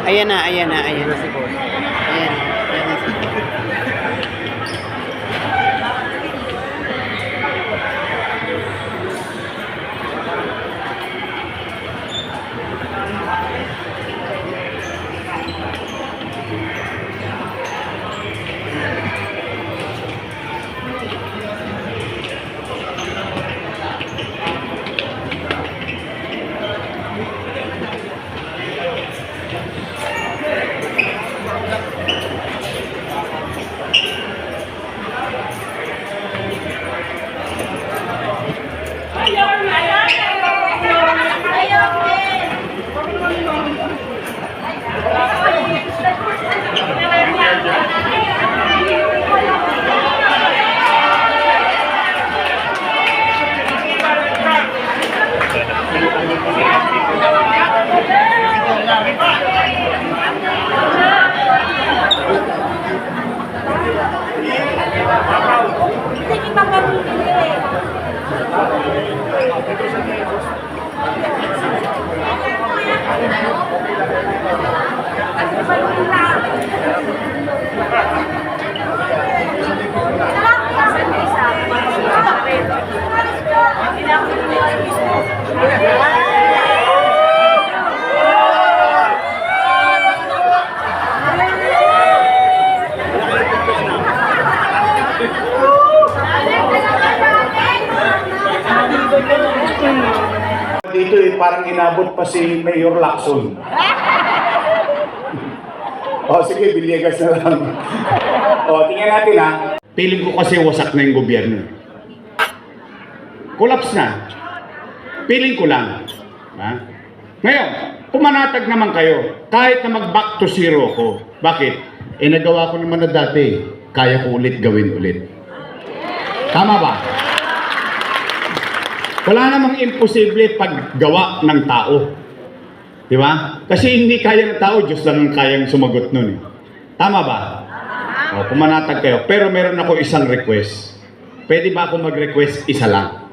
Ayan na, ayan na, ayan na. Ayan, ayan na. Dito parang inabot pa si Mayor Lacson. Sige, Villegas na lang. Tingnan natin ha. Piling ko kasi wasak na yung gobyerno. Collapse na. Piling ko lang. Ha? Ngayon, pumanatag naman kayo. Kahit na mag-back to zero ko. Bakit? Nagawa ko naman na dati. Kaya ko ulit gawin ulit. Tama ba? Wala namang imposible paggawa ng tao. Di ba? Kasi hindi kaya ng tao, Diyos lang ang kayang sumagot nun. Tama ba? Pumanatag kayo. Pero meron ako isang request. Pwede ba ako mag-request isa lang?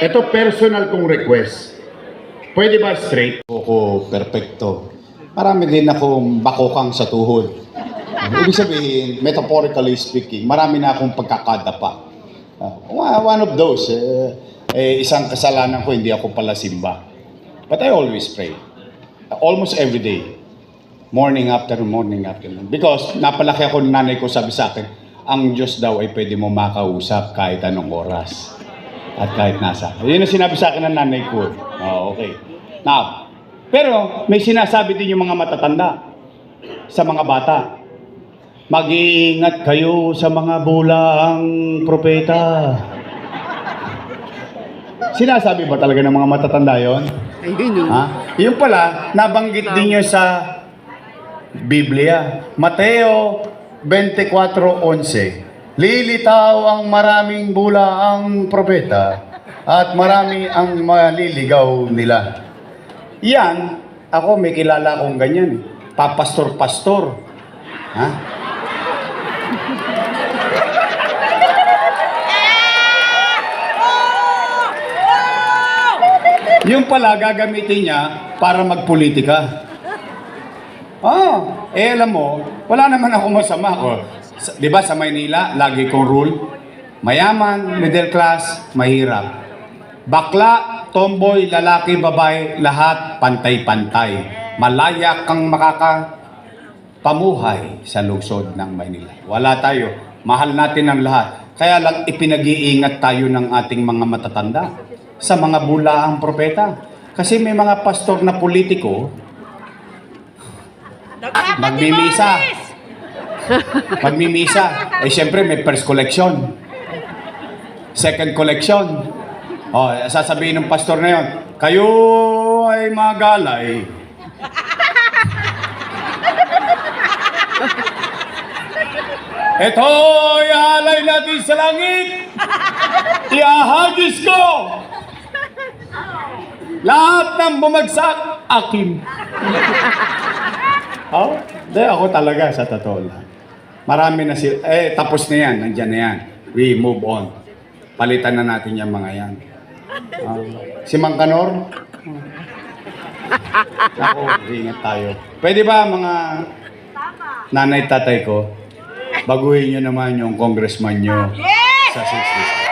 Ito personal kong request. Pwede ba straight? Ako perfecto. Marami din akong bakokang sa tuhod. Ibig sabihin, metaphorically speaking, marami na akong pagkakadapa. One of those, isang kasalanan ko, hindi ako pala simba. But I always pray. Almost every day. Morning after morning. Because napalaki ako ng nanay ko, sabi sa akin, ang Diyos daw ay pwede mo makausap kahit anong oras. At kahit nasa. Yun ang sinabi sa akin ng nanay ko. Okay. Now, pero may sinasabi din yung mga matatanda sa mga bata. Mag-iingat kayo sa mga bulaang propeta. Sinasabi ba talaga ng mga matatanda yon? Ayun, Yung pala, nabanggit din nyo sa Biblia. Mateo 24:11. Lilitaw ang maraming bulaang propeta at marami ang maliligaw nila. Yan, ako may kilala akong ganyan. Papastor-pastor. Ha? Yung pala, gagamitin niya para magpolitika. Alam mo, wala naman ako masama. Di ba sa Maynila, lagi kong rule, mayaman, middle class, mahirap. Bakla, tomboy, lalaki, babae, lahat pantay-pantay. Malaya kang makakapamuhay sa lungsod ng Maynila. Wala tayo. Mahal natin ang lahat. Kaya lang ipinag-iingat tayo ng ating mga matatanda sa mga bulaang propeta. Kasi may mga pastor na politiko, magmimisa. Siyempre may first collection, second collection. Sasabihin ng pastor na yon, kayo ay magalay. Ito, ihalay natin sa langit. Iahagis ko. Lahat ng bumagsak, akin. Hindi ako talaga sa totoo lang. Marami na tapos na yan, nandyan na yan. We move on. Palitan na natin yung mga yan. Si Mang Kanor, Ako, ingat tayo. Pwede ba mga nanay tatay ko, baguhin nyo naman yung congressman nyo sa 60s.